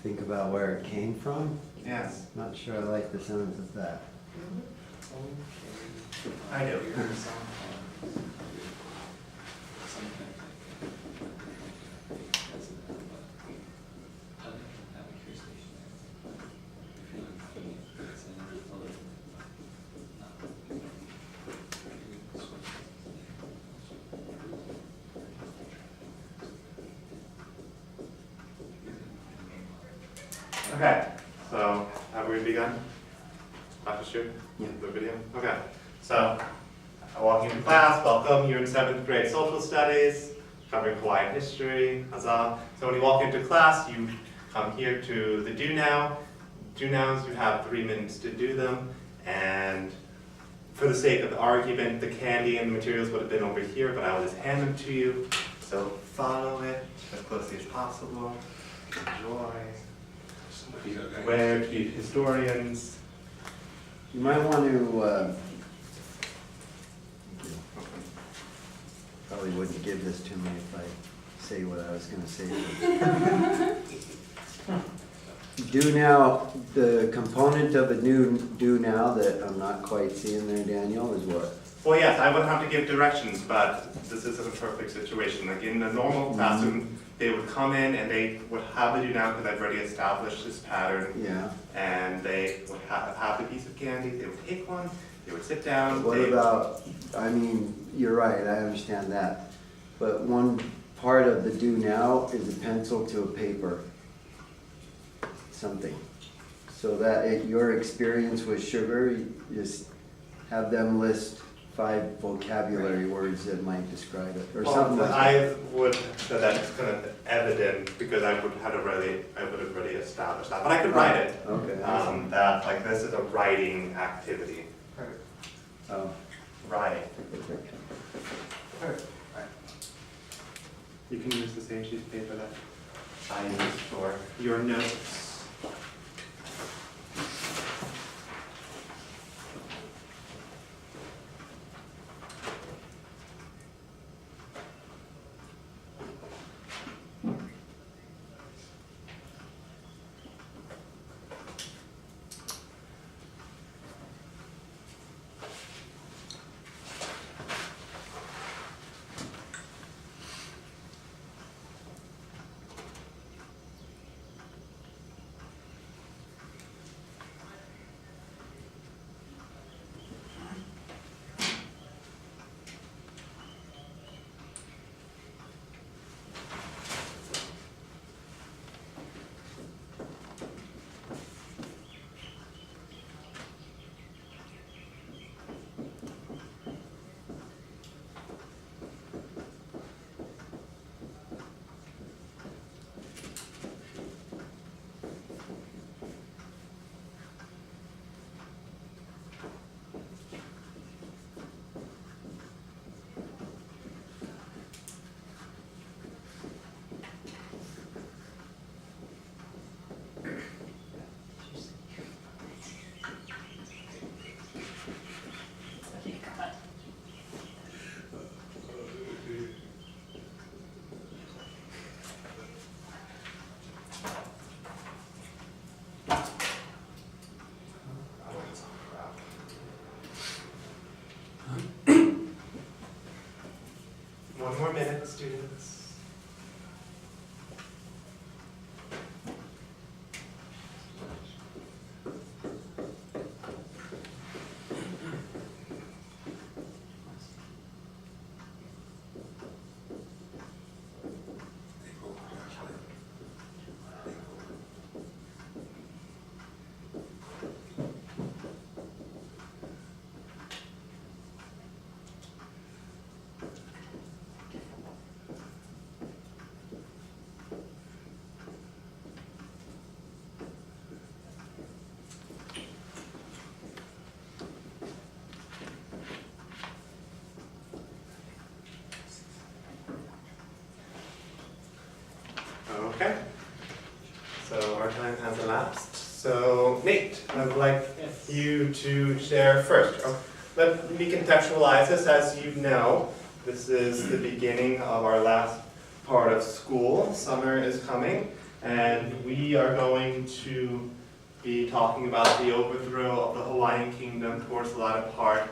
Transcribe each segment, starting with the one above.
think about where it came from. Yes. Not sure I like the sounds of that. I do. Okay, so have we begun? Dr. Stewart? Yeah. The video? Okay, so walking into class, welcome. You're in 7th grade social studies, covering Hawaiian history, huzzah. So when you walk into class, you come here to the do now. Do nows, you have 3 minutes to do them, and for the sake of the argument, the candy and the materials would have been over here, but I will just hand them to you. So follow it as closely as possible. Enjoy. Beware to be historians. You might want to, probably wouldn't give this to me if I say what I was gonna say. Do now, the component of a new do now that I'm not quite seeing there, Daniel, is what? Well, yes, I would have to give directions, but this isn't a perfect situation. Like in a normal classroom, they would come in and they would have the do now because I've already established this pattern. Yeah. And they would have the piece of candy, they would take one, they would sit down. What about, I mean, you're right, I understand that. But one part of the do now is a pencil to a paper. Something. So that at your experience with sugar, you just have them list 5 vocabulary words that might describe it, or something like that. I would say that's kind of evident because I would have already established that, but I could write it. Okay. That like this is a writing activity. Oh. Writing. Perfect. Right. You can use the same sheet of paper that I used for your notes. One more minute, students. Okay, so our time has elapsed. So Nate, I'd like you to share first. Let me contextualize this. As you know, this is the beginning of our last part of school. Summer is coming, and we are going to be talking about the overthrow of the Hawaiian kingdom towards the latter part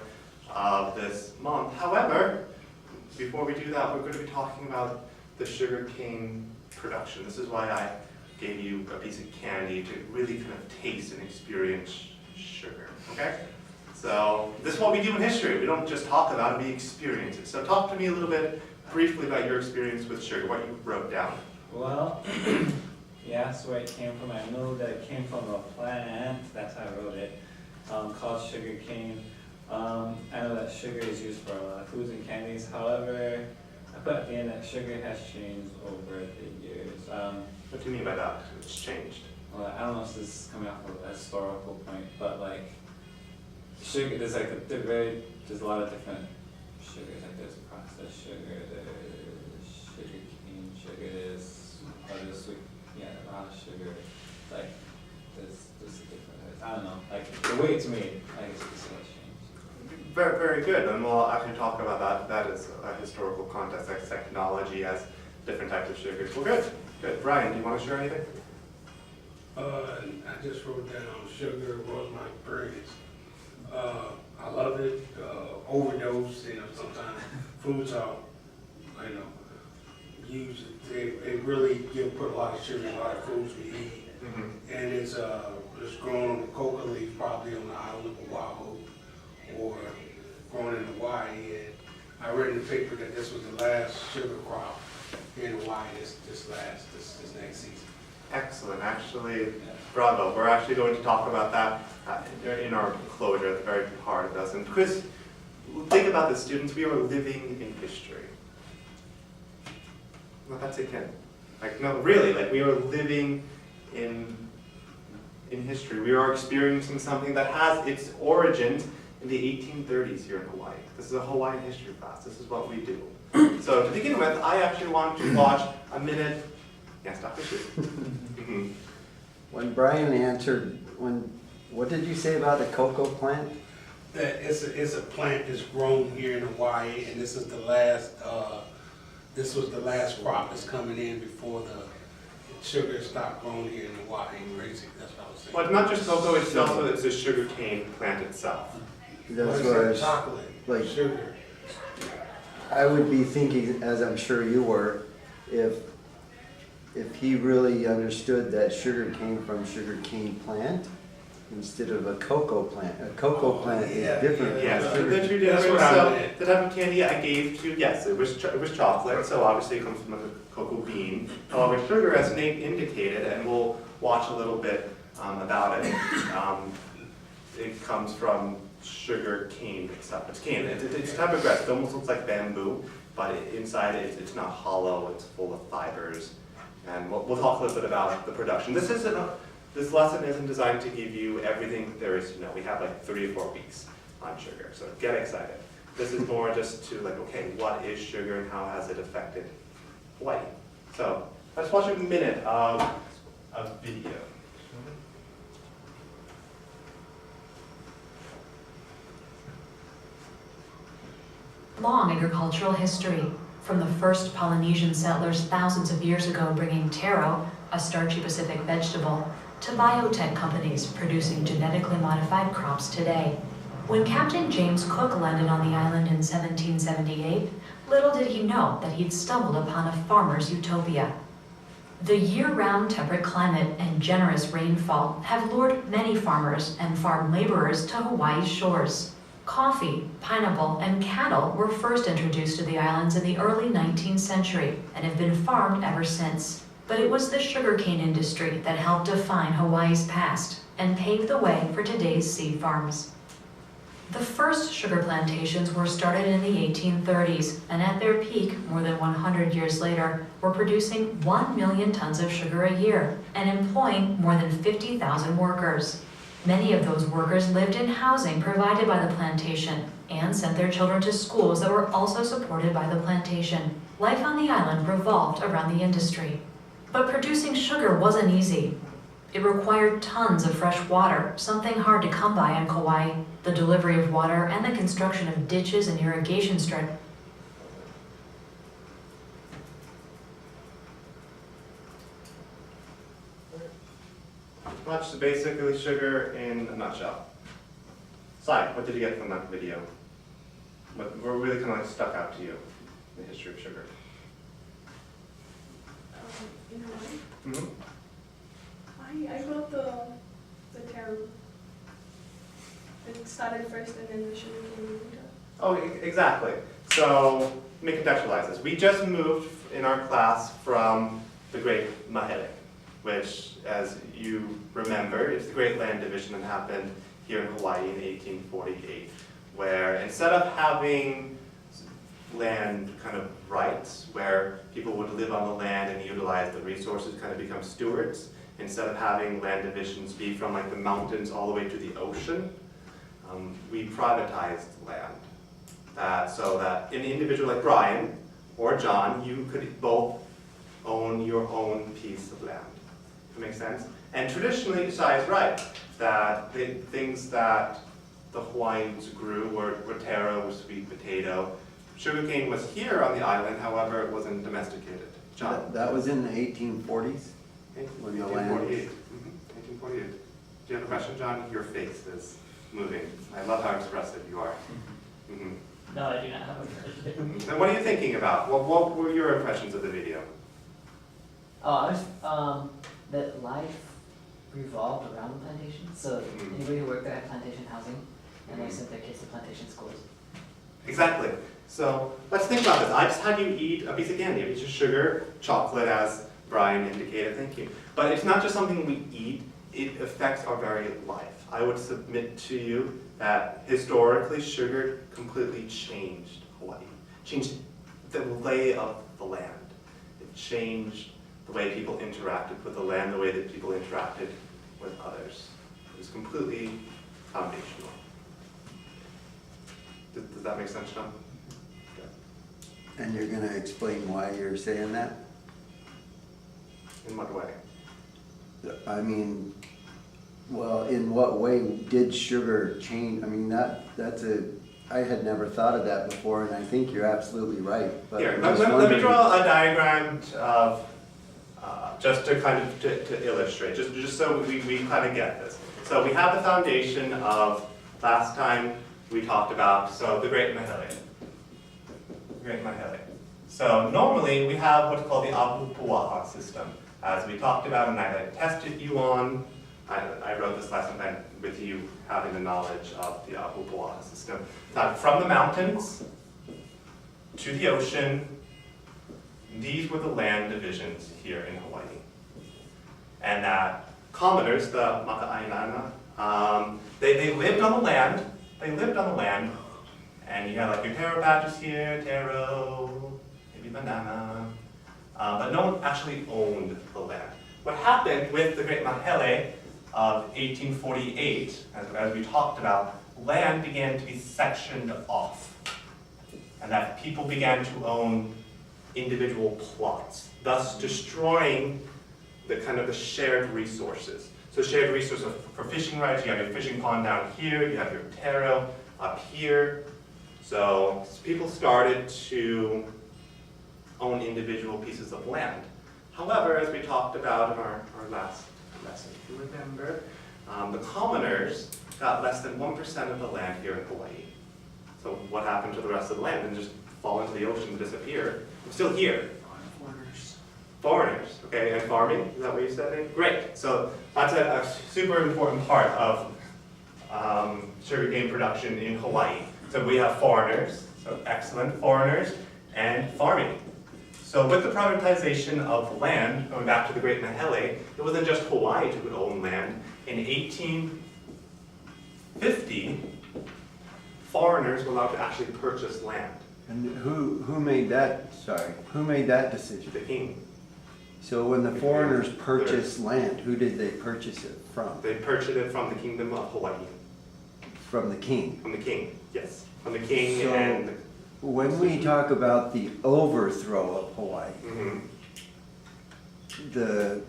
of this month. However, before we do that, we're going to be talking about the sugarcane production. This is why I gave you a piece of candy to really kind of taste and experience sugar, okay? So this is what we do in history. We don't just talk about it, we experience it. So talk to me a little bit briefly about your experience with sugar, what you wrote down. Well, you asked where it came from. I know that it came from a plant, that's how I wrote it, called sugar cane. I know that sugar is used for a lot of foods and candies. However, I put at the end that sugar has changed over the years. What do you mean by that? It's changed. Well, I don't know if this is coming off of a historical point, but like sugar, there's like there's a lot of different sugars. Like there's processed sugar, there's sugar cane sugar, there's other sweet, raw sugar. Like there's different. I don't know. Like the way it's made, I guess it's what's changed. Very, very good. And we'll actually talk about that. That is a historical context, like technology as different types of sugars. Well, good. Good. Brian, do you want to share anything? I just wrote down sugar was my experience. I love it. Overdose, sometimes foods are, used. They really put a lot of sugar in a lot of foods we eat. Mm-hmm. And it's grown on the coca leaf, probably on the island of Oahu, or grown in Hawaii. And I read in the paper that this was the last sugar crop here in Hawaii this next season. Excellent. Actually, bravo. We're actually going to talk about that in our closure at the very part of this. And Chris, think about this, students. We are living in history. Let that sink in. Like, no, really, like we are living in history. We are experiencing something that has its origins in the 1830s here in Hawaii. This is a Hawaiian history class. This is what we do. So to begin with, I actually want to watch a minute. Yes, Dr. Shu. When Brian answered, what did you say about the cocoa plant? That it's a plant that's grown here in Hawaii, and this is the last. This was the last crop that's coming in before the sugar stopped growing here in Hawaii. Basically, that's what I was saying. Well, it's not just cocoa, it's also the sugar cane plant itself. That's Well, what I it's was, chocolate, like, sugar. I would be thinking, as I'm sure you were, if he really understood that sugar came from sugar cane plant instead of a cocoa plant. A cocoa plant is different. Yes, from the sugar. two That's different. what I So meant. the type of candy I gave to, yes, it was chocolate, so obviously it comes from a cocoa bean. However, sugar, as Nate indicated, and we'll watch a little bit about it, it comes from sugar cane itself. It's cane. It's a type of grass. It almost looks like bamboo, but inside it's not hollow. It's full of fibers. And we'll talk a little bit about the production. This lesson isn't designed to give you everything that there is to know. We have like 3 or 4 weeks on sugar, so get excited. This is more just to like, okay, what is sugar and how has it affected Hawaii? So let's watch a minute of video. Long agricultural history, from the first Polynesian settlers thousands of years ago bringing taro, a starchy Pacific vegetable, to biotech companies producing genetically modified crops today. When Captain James Cook landed on the island in 1778, little did he know that he'd stumbled upon a farmer's utopia. The year-round temperate climate and generous rainfall have lured many farmers and farm laborers to Hawaii's shores. Coffee, pineapple, and cattle were first introduced to the islands in the early 19th century and have been farmed ever since. But it was the sugarcane industry that helped define Hawaii's past and paved the way for today's seed farms. The first sugar plantations were started in the 1830s, and at their peak, more than 100 years later, were producing 1 million tons of sugar a year and employing more than 50,000 workers. Many of those workers lived in housing provided by the plantation and sent their children to schools that were also supported by the plantation. Life on the island revolved around the industry. But producing sugar wasn't easy. It required tons of fresh water, something hard to come by on Kauai. The delivery of water and the construction of ditches and irrigation strips much. So basically sugar in a nutshell. Sai, what did you get from that video? What really kind of like stuck out to you, the history of sugar? In Hawaii, Mm-hmm. I wrote the taro. It started first and then the sugar came later. Oh, exactly. So, let me contextualize this. We just moved in our class from the Great Mahele, which, as you remember, is the Great Land Division that happened here in Hawaii in 1848, where instead of having land kind of rights, where people would live on the land and utilize the resources, kind of become stewards, instead of having land divisions be from like the mountains all the way to the ocean, we privatized land. So that an individual like Brian or John, you could both own your own piece of land. That makes sense? And traditionally, Sai is right, that the things that the Hawaiians grew were taro, sweet potato. Sugarcane was here on the island, however, it wasn't domesticated. John? That was in the 1840s? When the land- 1848. 1848. Do you have a question, John? Your face is moving. I love how expressive you are. Mhm. No, I do not have a question. And what are you thinking about? What were your impressions of the video? Oh, I was, that life revolved around the plantation, so Mhm. anybody who worked there had plantation housing, and they sent their kids to plantation schools. Exactly. So let's think about this. I just had you eat a piece of candy, a piece of sugar, chocolate, as Brian indicated. Thank you. But it's not just something we eat, it affects our very life. I would submit to you that historically sugar completely changed Hawaii, changed the lay of the land. It changed the way people interacted with the land, the way that people interacted with others. It was completely foundational. Does that make sense, John? And you're gonna explain why you're saying that? In what way? I mean, well, in what way did sugar change? I mean, I had never thought of that before, and I think you're absolutely right. But Here, I'm let just me wondering- draw a diagram of, just to kind of to illustrate, just so we kind of get this. So we have the foundation of, last time we talked about, so the Great Mahele. Great Mahele. So normally we have what's called the Apupuaha system, as we talked about and I tested you on. I wrote this lesson plan with you having the knowledge of the Apupuaha system. From the mountains to the ocean, these were the land divisions here in Hawaii. And that commoners, the Maka'ainana, they lived on the land. They lived on the land, and you had like your taro patches here, taro, maybe banana, but no one actually owned the land. What happened with the Great Mahele of 1848, as we talked about, land began to be sectioned off, and that people began to own individual plots, thus destroying the kind of the shared resources. So shared resources for fishing rights, you have your fishing pond down here, you have your taro up here. So people started to own individual pieces of land. However, as we talked about in our last lesson, if you remember, the commoners got less than 1% of the land here in Hawaii. So what happened to the rest of the land? And just fall into the ocean and disappear. It's still here. Foreigners, okay, and farming, is that what you said, Nate? Great, so that's a super important part of sugarcane production in Hawaii. So we have foreigners, so excellent foreigners, and farming. So with the privatization of land, going back to the Great Mahele, it wasn't just Hawaii who could own land. In 1850, foreigners were allowed to actually purchase land. And who made that, who made that decision? The king. So when the foreigners purchased land, who did they purchase it from? They purchased it from the Kingdom of Hawaii. From the king. From the king, yes. From the king So- and When we talk about the overthrow of Hawaii, mhm. the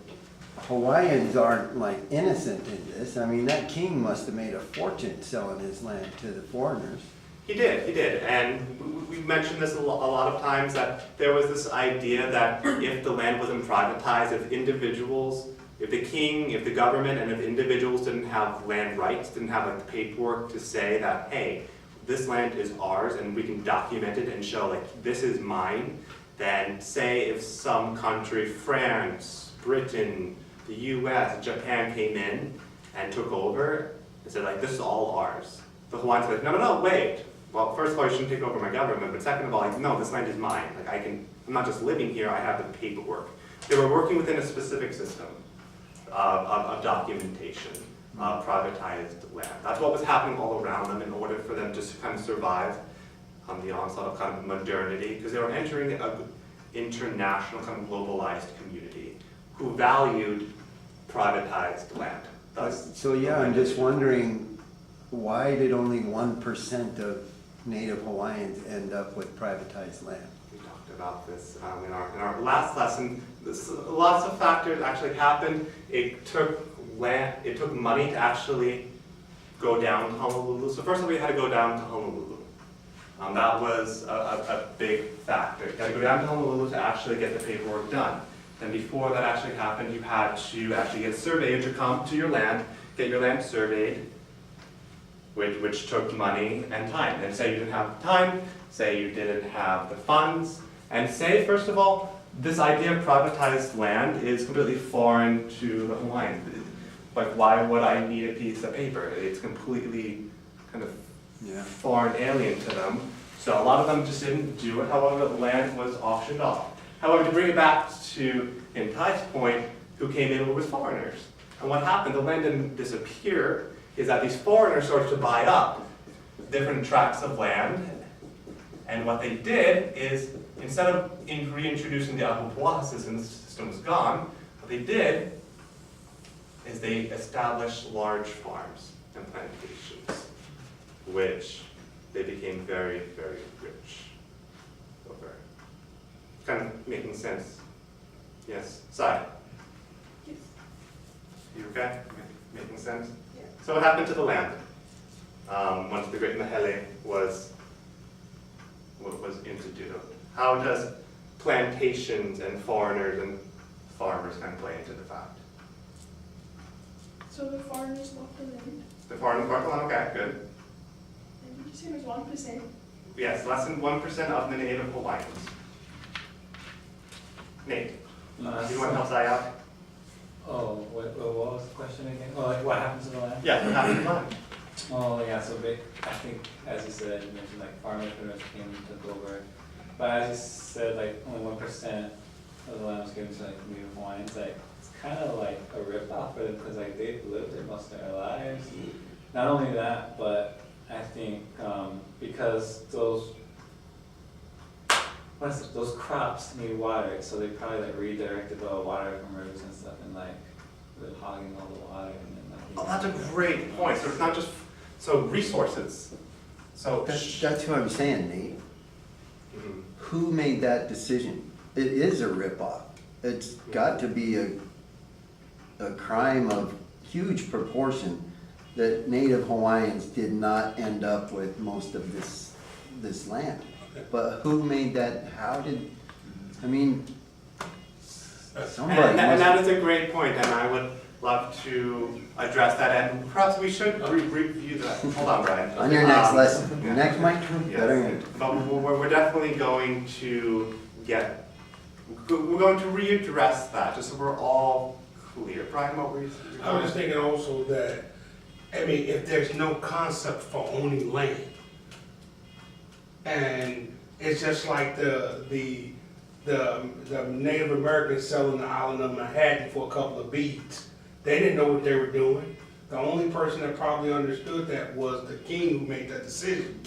Hawaiians aren't like innocent in this. I mean, that king must have made a fortune selling his land to the foreigners. He did. And we've mentioned this a lot of times, that there was this idea that if the land wasn't privatized, if individuals if the king, if the government, and if individuals didn't have land rights, didn't have like the paperwork to say that, hey, this land is ours and we can document it and show like this is mine, then say if some country, France, Britain, the US, Japan came in and took over and said like this is all ours. The Hawaiians are like, no, wait. Well, first of all, you shouldn't take over my government, but second of all, like, no, this land is mine. Like I'm not just living here, I have the paperwork. They were working within a specific system of documentation, privatized land. That's what was happening all around them in order for them to kind of survive the onslaught of kind of modernity, because they were entering an international kind of globalized community who valued privatized land. Thus, So yeah, I'm just wondering, why did only 1% of Native Hawaiians end up with privatized land? we talked about this in our last lesson. Lots of factors actually happened. It took money to actually go down to Honolulu. So first of all, we had to go down to Honolulu. That was a big factor. You had to go down to Honolulu to actually get the paperwork done. And before that actually happened, you had to actually get a surveyor to come to your land, get your land surveyed, which took money and time. And say you didn't have the time, say you didn't have the funds, and say, first of all, this idea of privatized land is completely foreign to the Hawaiians. Like, why would I need a piece of paper? It's completely kind of foreign, alien to them. So a lot of them just didn't do it. However, the land was auctioned off. However, to bring it back to Ty's point, who came in with foreigners. And what happened, the land didn't disappear, is that these foreigners started to buy up different tracts of land. And what they did is, instead of reintroducing the ahupua'a system, the system was gone, what they did is they established large farms and plantations, which they became very, very rich over. Kind of making sense? Yes, Sai? Yes. You okay? Making sense? Yeah. So what happened to the land once the Great Mahele was instituted? How does plantations and foreigners and farmers kind of play into the fact? So the foreigners bought the land, The foreigners bought the land, okay, good. and did you say it was 1%? Yes, less than 1% of the Native Hawaiians. Nate, do you want to help Sai out? Oh, what was the question again? Oh, like what happens to the land? Yeah, what happened to the land? Oh, yeah, so I think, as you said, you mentioned like farmers pretty much came and took over. But as you said, like only 1% of the land was given to like Native Hawaiians. Like, it's kind of like a rip-off for them because like they've lived it most of their lives. Not only that, but I think because those crops need water, so they probably like redirected the water from rivers and stuff, and like they're hogging all the water and then like. Oh, that's a great point. So it's not just resources. So That's what I'm saying, Nate. Mhm. Who made that decision? It is a ripoff. It's got to be a crime of huge proportion that Native Hawaiians did not end up with most of this land. But who made that, I mean, somebody And that must, is a great point, and I would love to address that, and perhaps we should review that. Hold on, Brian. on your next lesson, yeah. next mic, better Yes, but we're definitely going to we're going to readdress that, just so we're all clear. Brian, what were you saying? I was just thinking also that, I mean, if there's no concept for owning land, and it's just like the Native Americans selling the island of Manhattan for a couple of beads. They didn't know what they were doing. The only person that probably understood that was the king who made that decision.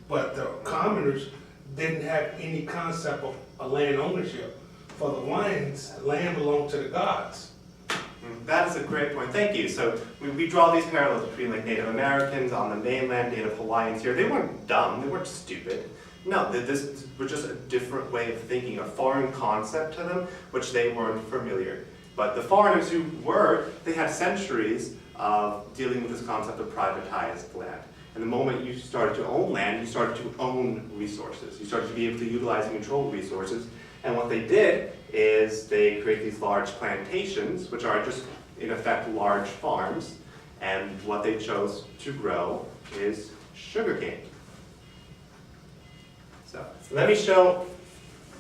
But the commoners didn't have any concept of a land ownership. For the Hawaiians, land belonged to the gods. That is a great point. Thank you. So we draw these parallels between like Native Americans on the mainland, Native Hawaiians here. They weren't dumb. They weren't stupid. No, this was just a different way of thinking, a foreign concept to them, which they weren't familiar. But the foreigners who were, they had centuries of dealing with this concept of privatized land. And the moment you started to own land, you started to own resources. You started to be able to utilize and control resources. And what they did is they create these large plantations, which are just in effect large farms, and what they chose to grow is sugarcane. So let me show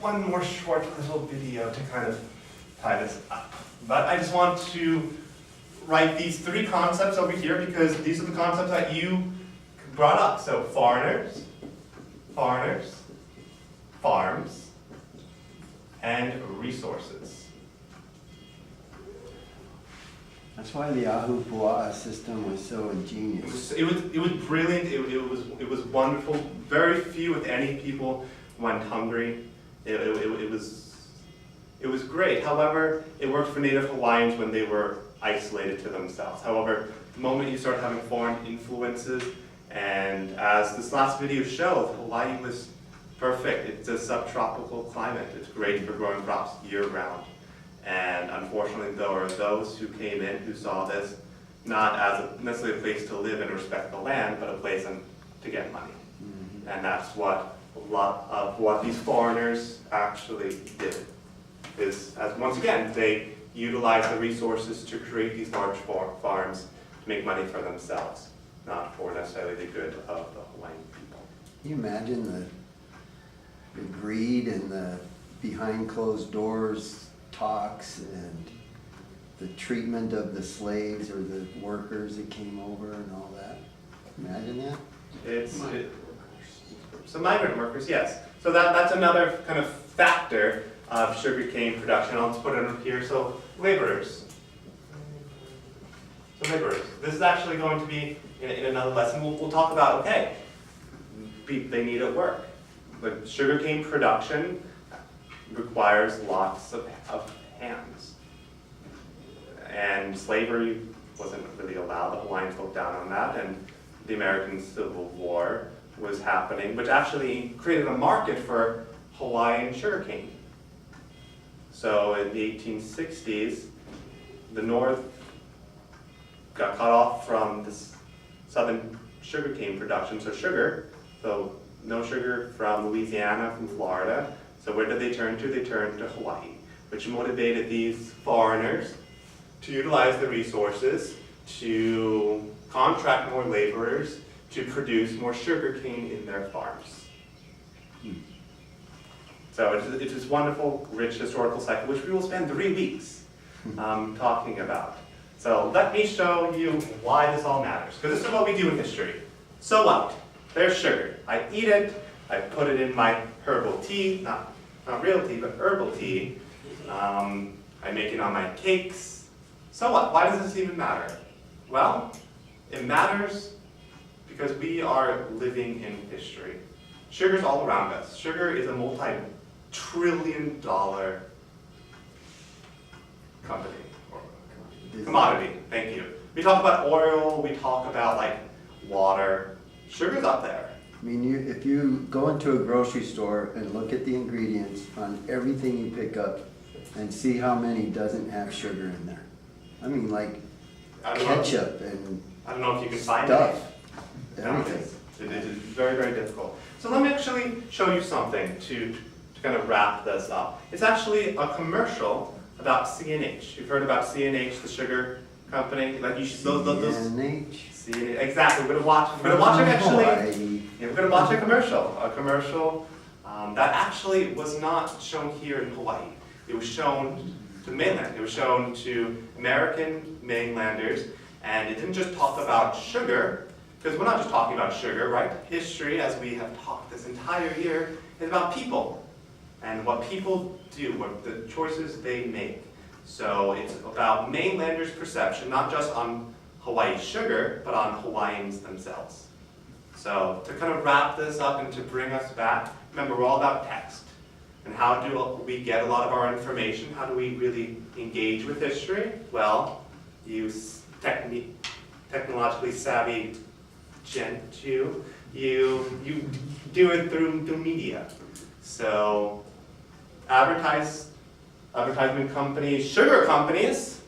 one more short little video to kind of tie this up. But I just want to write these three concepts over here because these are the concepts that you brought up. So foreigners, farms, and resources. That's why the Ahu Pua'a system was so ingenious. It was brilliant. It was wonderful. Very few, if any, people went hungry. It was great. However, it worked for Native Hawaiians when they were isolated to themselves. However, the moment you start having foreign influences, and as this last video showed, Hawaii was perfect. It's a subtropical climate. It's great for growing crops year-round. And unfortunately, there were those who came in who saw this not as necessarily a place to live and respect the land, but a place to get money. Mm-hmm. And that's what a lot of what these foreigners actually did. Is, as once again, they utilized the resources to create these large farms to make money for themselves, not for necessarily the good of the Hawaiian people. Can you imagine the greed and the behind closed doors talks and the treatment of the slaves or the workers that came over and all that? Imagine that? So migrant workers, yes. So that's another kind of factor of sugarcane production. I'll just put it up here. So laborers. This is actually going to be in another lesson. We'll talk about, okay, they need to work. But sugarcane production requires lots of hands. And slavery wasn't really allowed. The Hawaiians looked down on that, and the American Civil War was happening, which actually created a market for Hawaiian sugarcane. So in the 1860s, the North got cut off from this southern sugarcane production, so no sugar from Louisiana, from Florida. So where did they turn to? They turned to Hawaii, which motivated these foreigners to utilize the resources, to contract more laborers, to produce more sugarcane in their farms. So it's this wonderful, rich historical cycle, which we will spend 3 weeks talking about. So let me show you why this all matters, because this is what we do in history. So what? There's sugar. I eat it, I put it in my herbal tea, not real tea, but herbal tea. I make it on my cakes. So what? Why does this even matter? Well, it matters because we are living in history. Sugar's all around us. Sugar is a multi-trillion-dollar company, or commodity, thank you. We talk about oil, we talk about like water. Sugar's up there. I mean, if you go into a grocery store and look at the ingredients on everything you pick up and see how many doesn't have sugar in there. I mean, like ketchup and I don't know if you can find stuff, it. everything. It is very, very difficult. So let me actually show you something to kind of wrap this up. It's actually a commercial about CNH. You've heard about CNH, the sugar company? Like you should, those CNH. CNH, exactly. We're gonna watch it actually. Yeah, we're gonna watch a commercial that actually was not shown here in Hawaii. It was shown to the mainland. It was shown to American mainlanders, and it didn't just talk about sugar, because we're not just talking about sugar, right? History, as we have talked this entire year, is about people and what people do, what the choices they make. So it's about mainlanders' perception, not just on Hawaii's sugar, but on Hawaiians themselves. So to kind of wrap this up and to bring us back, remember we're all about text. And how do we get a lot of our information? How do we really engage with history? Well, use technologically savvy you do it through the media. So advertisement companies, sugar companies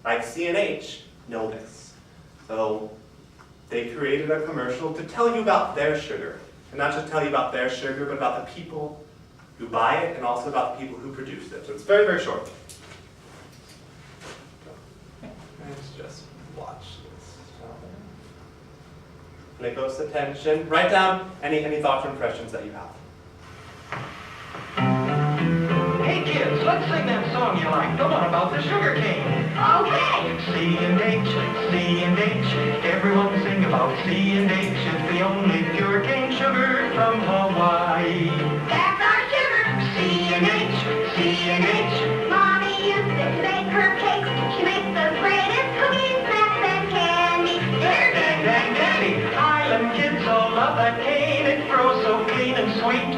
like CNH know this. So they created a commercial to tell you about their sugar. And not just tell you about their sugar, but about the people who buy it and also about the people who produced it. So it's very, very short. Let's just watch this. Pay close attention. Write down any thoughts or impressions that you have. Hey kids, let's sing that song you like, the one about the sugar cane. Okay. C&H, C&H, everyone sing about C&H. It's the only pure cane sugar from Hawaii. That's our sugar. C&H, C&H, Mommy used it to make her cakes. She makes the greatest cookies, snacks, and candy. dang, dang, dang, dandy. Island kids all love that cane. It grows so clean and sweet.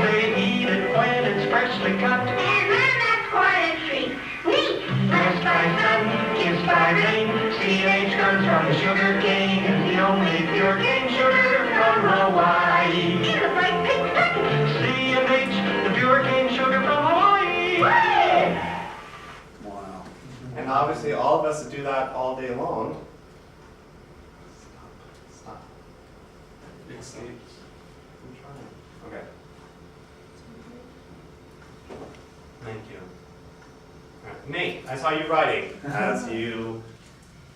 They eat it when it's freshly cut. And then that's quite a treat. Neat. Blessed by sun, kissed by rain, C&H comes from the sugar cane. It's the only pure cane sugar from Hawaii. It's a bright pink second. C&H, the pure cane sugar from Hawaii. Wow. And obviously, all of us that do that all day long. Stop. Big states. I'm trying. Okay. Thank you. All right. Nate, I saw you writing as you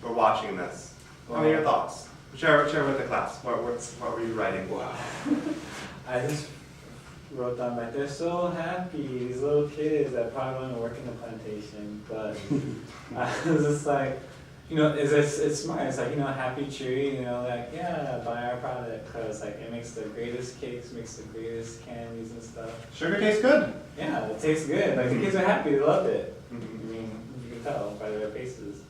were watching this. What are your thoughts? Share with the class. What were you writing? Wow. I just wrote down like they're so happy, these little kids that probably want to work in the plantation, but I was just like, you know, it's smart. It's like, you know, happy tree, you know, like, yeah, buy our product because like it makes the greatest cakes, makes the greatest candies and stuff. Sugar tastes good. Yeah, it tastes good. Like the kids are happy, they loved it. I Mhm. mean, you can tell by their faces.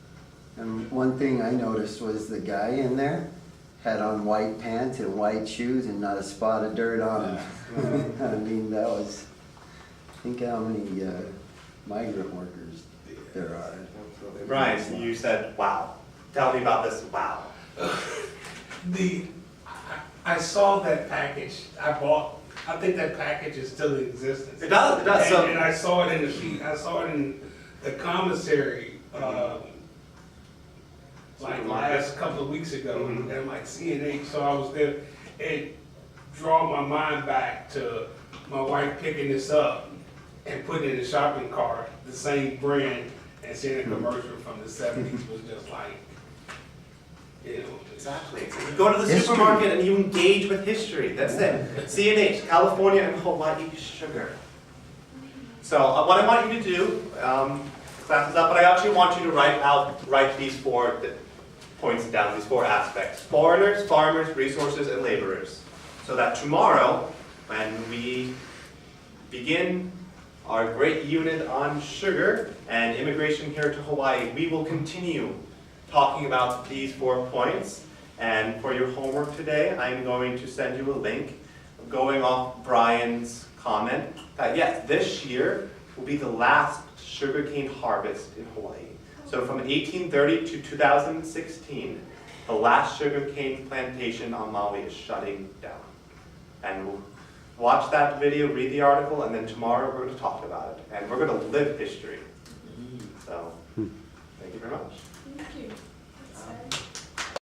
And one thing I noticed was the guy in there had on white pants and white shoes and not a spot of dirt on him. I mean, that was, think how many migrant workers there are. Absolutely. Brian, you said, wow. Tell me about this wow. I saw that package. I think that package is still in existence. It does. And I saw it in the commissary, like last couple of weeks ago, Mhm. and like C&H, so I was there. It drew my mind back to my wife picking this up and putting it in the shopping cart, the same brand, and seeing a commercial from the 70s was just like, you know. Exactly. You go to the History. supermarket and you engage with history. That's it. C&H, California and Hawaii sugar. So what I want you to do, class is up, but I actually want you to write these 4 points down, these 4 aspects. Foreigners, farmers, resources, and laborers. So that tomorrow, when we begin our great unit on sugar and immigration here to Hawaii, we will continue talking about these 4 points. And for your homework today, I'm going to send you a link going off Brian's comment that yes, this year will be the last sugarcane harvest in Hawaii. So from 1830 to 2016, the last sugarcane plantation on Maui is shutting down. And we'll watch that video, read the article, and then tomorrow we're going to talk about it. And we're going to live history. So, thank you very much. Thank you. That's,